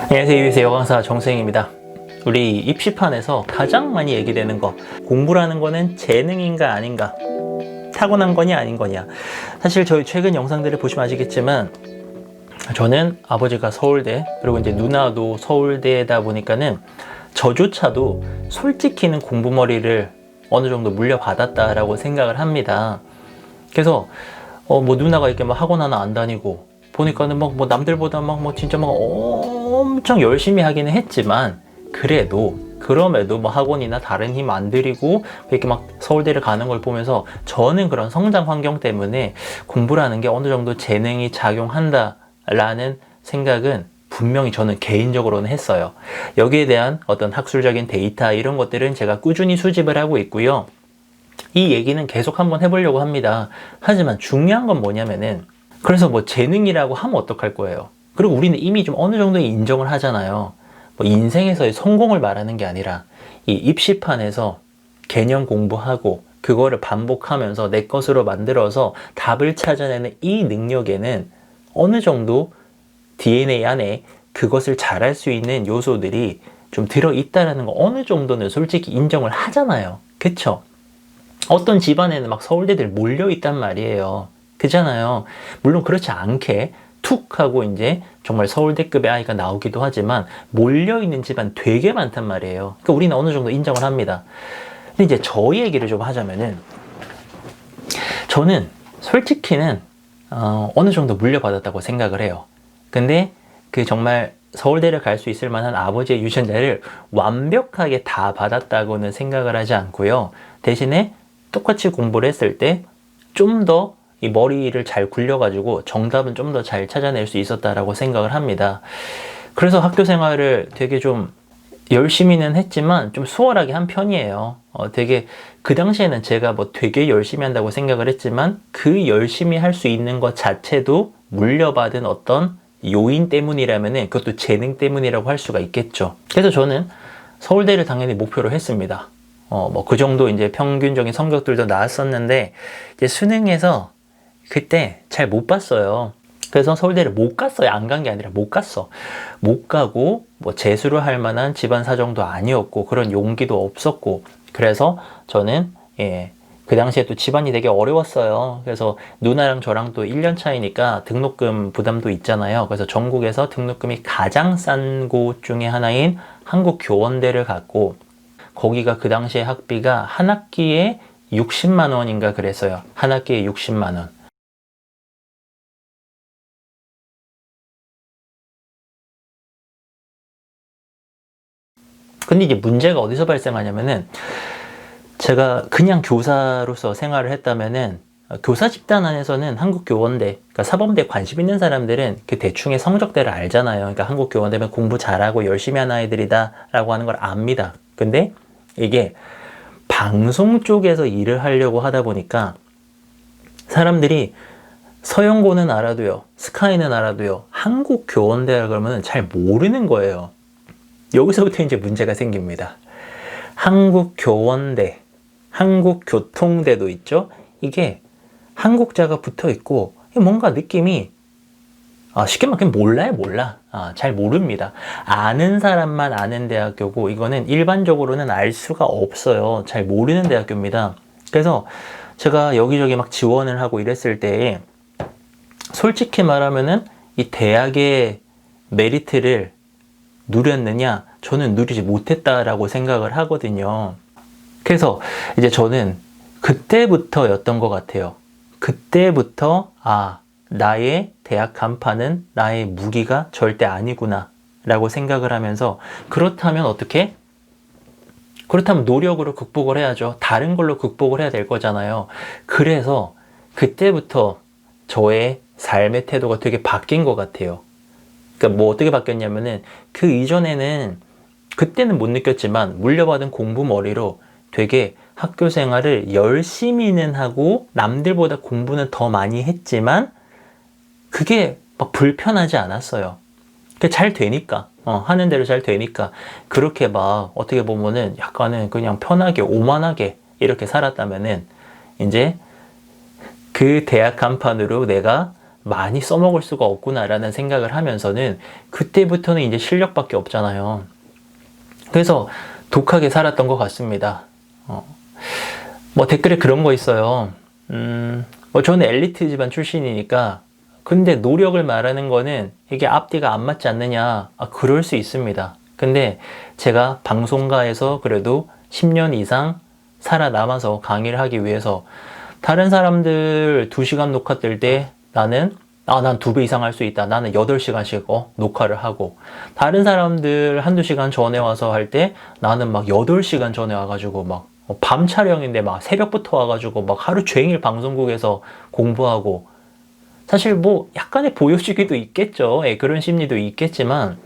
안녕하세요. EBS 여강사 정수행입니다. 우리 입시판에서 가장 많이 얘기되는 거, 공부라는 거는 재능인가 아닌가, 타고난 거냐 아닌 거냐. 사실 저희 최근 영상들을 보시면 아시겠지만 저는 아버지가 서울대, 그리고 이제 누나도 서울대다 보니까는 저조차도 솔직히는 공부머리를 어느 정도 물려받았다라고 생각을 합니다. 그래서 뭐 누나가 이렇게 막 학원 하나 안 다니고 보니까는 뭐 남들보다 진짜 엄청 열심히 하기는 했지만, 그럼에도 뭐 학원이나 다른 힘 안 들이고 이렇게 막 서울대를 가는 걸 보면서 저는 그런 성장 환경 때문에 공부라는 게 어느 정도 재능이 작용한다라는 생각은 분명히 저는 개인적으로는 했어요. 여기에 대한 어떤 학술적인 데이터 이런 것들은 제가 꾸준히 수집을 하고 있고요. 이 얘기는 계속 한번 해보려고 합니다. 하지만 중요한 건 뭐냐면은, 그래서 뭐 재능이라고 하면 어떡할 거예요. 그리고 우리는 이미 좀 어느 정도 인정을 하잖아요. 뭐 인생에서의 성공을 말하는 게 아니라 이 입시판에서 개념 공부하고 그거를 반복하면서 내 것으로 만들어서 답을 찾아내는 이 능력에는 어느 정도 DNA 안에 그것을 잘할 수 있는 요소들이 좀 들어있다라는 거 어느 정도는 솔직히 인정을 하잖아요. 그쵸? 어떤 집안에는 막 서울대들 몰려있단 말이에요. 그잖아요. 물론 그렇지 않게 툭 하고 이제 정말 서울대급의 아이가 나오기도 하지만 몰려있는 집안 되게 많단 말이에요. 그러니까 우리는 어느 정도 인정을 합니다. 근데 이제 저 얘기를 좀 하자면은, 저는 솔직히는 어느 정도 물려받았다고 생각을 해요. 근데 그 정말 서울대를 갈 수 있을 만한 아버지의 유전자를 완벽하게 다 받았다고는 생각을 하지 않고요. 대신에 똑같이 공부를 했을 때 좀 더 이 머리를 잘 굴려가지고 정답은 좀 더 잘 찾아낼 수 있었다라고 생각을 합니다. 그래서 학교 생활을 되게 좀 열심히는 했지만 좀 수월하게 한 편이에요. 되게 그 당시에는 제가 뭐 되게 열심히 한다고 생각을 했지만 그 열심히 할 수 있는 것 자체도 물려받은 어떤 요인 때문이라면은 그것도 재능 때문이라고 할 수가 있겠죠. 그래서 저는 서울대를 당연히 목표로 했습니다. 뭐 그 정도 이제 평균적인 성적들도 나왔었는데 이제 수능에서 그때 잘 못 봤어요. 그래서 서울대를 못 갔어요. 안 간 게 아니라 못 갔어. 못 가고 뭐 재수를 할 만한 집안 사정도 아니었고 그런 용기도 없었고, 그래서 저는 그 당시에 또 집안이 되게 어려웠어요. 그래서 누나랑 저랑 또 1년 차이니까 등록금 부담도 있잖아요. 그래서 전국에서 등록금이 가장 싼 곳 중에 하나인 한국교원대를 갔고, 거기가 그 당시에 학비가 한 학기에 60만 원인가 그랬어요. 한 학기에 60만 원. 근데 이제 문제가 어디서 발생하냐면은, 제가 그냥 교사로서 생활을 했다면은 교사 집단 안에서는 한국교원대, 그러니까 사범대 관심 있는 사람들은 그 대충의 성적대를 알잖아요. 그러니까 한국교원대면 공부 잘하고 열심히 하는 아이들이다 라고 하는 걸 압니다. 근데 이게 방송 쪽에서 일을 하려고 하다 보니까 사람들이 서영고는 알아도요, 스카이는 알아도요, 한국교원대라 그러면 잘 모르는 거예요. 여기서부터 이제 문제가 생깁니다. 한국교원대, 한국교통대도 있죠. 이게 한국자가 붙어 있고 뭔가 느낌이 쉽게 말하면 몰라. 잘 모릅니다. 아는 사람만 아는 대학교고 이거는 일반적으로는 알 수가 없어요. 잘 모르는 대학교입니다. 그래서 제가 여기저기 막 지원을 하고 이랬을 때 솔직히 말하면은 이 대학의 메리트를 누렸느냐? 저는 누리지 못했다라고 생각을 하거든요. 그래서 이제 저는 그때부터였던 것 같아요. 그때부터 나의 대학 간판은 나의 무기가 절대 아니구나 라고 생각을 하면서, 그렇다면 어떻게? 그렇다면 노력으로 극복을 해야죠. 다른 걸로 극복을 해야 될 거잖아요. 그래서 그때부터 저의 삶의 태도가 되게 바뀐 것 같아요. 그러니까 뭐 어떻게 바뀌었냐면은, 그 이전에는 그때는 못 느꼈지만 물려받은 공부머리로 되게 학교 생활을 열심히는 하고 남들보다 공부는 더 많이 했지만 그게 막 불편하지 않았어요. 잘 되니까, 하는 대로 잘 되니까. 그렇게 막 어떻게 보면은 약간은 그냥 편하게 오만하게 이렇게 살았다면은 이제 그 대학 간판으로 내가 많이 써먹을 수가 없구나라는 생각을 하면서는 그때부터는 이제 실력밖에 없잖아요. 그래서 독하게 살았던 것 같습니다. 뭐 댓글에 그런 거 있어요. 뭐 저는 엘리트 집안 출신이니까 근데 노력을 말하는 거는 이게 앞뒤가 안 맞지 않느냐. 그럴 수 있습니다. 근데 제가 방송가에서 그래도 10년 이상 살아남아서 강의를 하기 위해서 다른 사람들 2시간 녹화 뜰 때 나는 난 2배 이상 할 수 있다. 나는 8시간씩 녹화를 하고 다른 사람들 1-2시간 전에 와서 할 때 나는 막 8시간 전에 와가지고 막 밤 촬영인데 막 새벽부터 와가지고 막 하루 종일 방송국에서 공부하고 사실 뭐 약간의 보여주기도 있겠죠. 예, 그런 심리도 있겠지만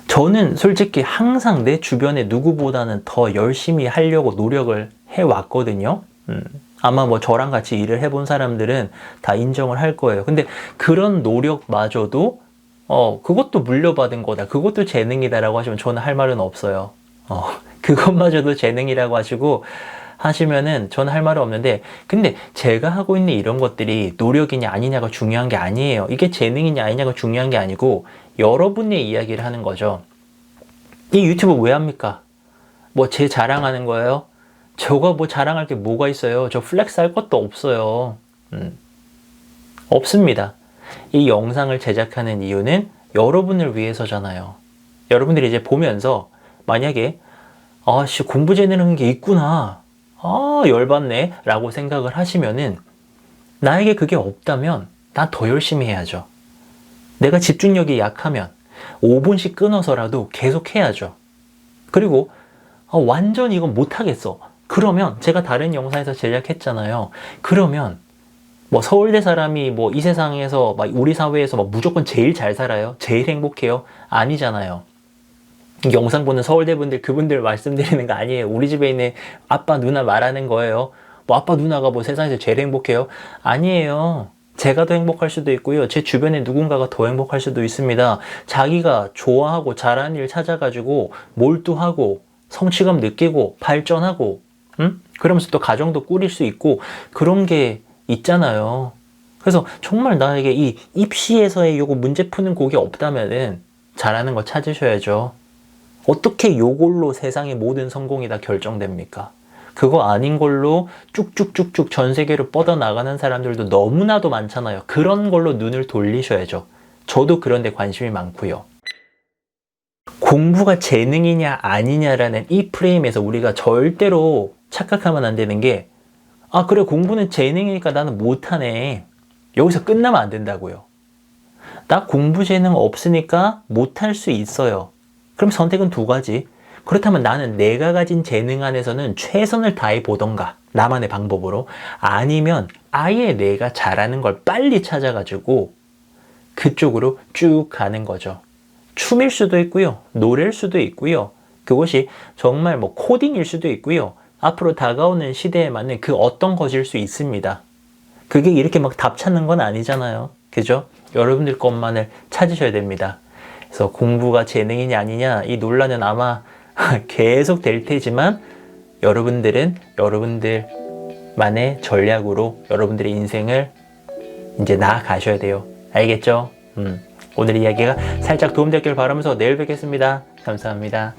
저는 솔직히 항상 내 주변에 누구보다는 더 열심히 하려고 노력을 해왔거든요. 아마 뭐 저랑 같이 일을 해본 사람들은 다 인정을 할 거예요. 근데 그런 노력마저도 그것도 물려받은 거다. 그것도 재능이다라고 하시면 저는 할 말은 없어요. 그것마저도 재능이라고 하시면은 저는 할 말은 없는데 근데 제가 하고 있는 이런 것들이 노력이냐 아니냐가 중요한 게 아니에요. 이게 재능이냐 아니냐가 중요한 게 아니고 여러분의 이야기를 하는 거죠. 이 유튜브 왜 합니까? 뭐 제 자랑하는 거예요? 저거 뭐 자랑할 게 뭐가 있어요? 저 플렉스 할 것도 없어요. 없습니다. 이 영상을 제작하는 이유는 여러분을 위해서잖아요. 여러분들이 이제 보면서 만약에 공부 재능이 게 있구나. 열받네. 라고 생각을 하시면은 나에게 그게 없다면 난 더 열심히 해야죠. 내가 집중력이 약하면 5분씩 끊어서라도 계속 해야죠. 그리고 완전히 이건 못하겠어. 그러면 제가 다른 영상에서 제작했잖아요. 그러면 뭐 서울대 사람이 뭐 이 세상에서 막 우리 사회에서 막 무조건 제일 잘 살아요? 제일 행복해요? 아니잖아요. 영상 보는 서울대 분들 그분들 말씀드리는 거 아니에요. 우리 집에 있는 아빠 누나 말하는 거예요. 뭐 아빠 누나가 뭐 세상에서 제일 행복해요? 아니에요. 제가 더 행복할 수도 있고요. 제 주변에 누군가가 더 행복할 수도 있습니다. 자기가 좋아하고 잘하는 일 찾아가지고 몰두하고 성취감 느끼고 발전하고 그러면서 또 가정도 꾸릴 수 있고 그런 게 있잖아요. 그래서 정말 나에게 이 입시에서의 요거 문제 푸는 곡이 없다면은 잘하는 거 찾으셔야죠. 어떻게 요걸로 세상의 모든 성공이 다 결정됩니까? 그거 아닌 걸로 쭉쭉쭉쭉 전 세계로 뻗어나가는 사람들도 너무나도 많잖아요. 그런 걸로 눈을 돌리셔야죠. 저도 그런 데 관심이 많고요. 공부가 재능이냐 아니냐라는 이 프레임에서 우리가 절대로 착각하면 안 되는 게 그래 공부는 재능이니까 나는 못하네. 여기서 끝나면 안 된다고요. 나 공부 재능 없으니까 못할 수 있어요. 그럼 선택은 2가지. 그렇다면 나는 내가 가진 재능 안에서는 최선을 다해 보던가 나만의 방법으로 아니면 아예 내가 잘하는 걸 빨리 찾아가지고 그쪽으로 쭉 가는 거죠. 춤일 수도 있고요. 노래일 수도 있고요. 그것이 정말 뭐 코딩일 수도 있고요. 앞으로 다가오는 시대에 맞는 그 어떤 것일 수 있습니다. 그게 이렇게 막 답 찾는 건 아니잖아요. 그죠? 여러분들 것만을 찾으셔야 됩니다. 그래서 공부가 재능이냐 아니냐 이 논란은 아마 계속 될 테지만 여러분들은 여러분들만의 전략으로 여러분들의 인생을 이제 나아가셔야 돼요. 알겠죠? 오늘 이야기가 살짝 도움됐길 바라면서 내일 뵙겠습니다. 감사합니다.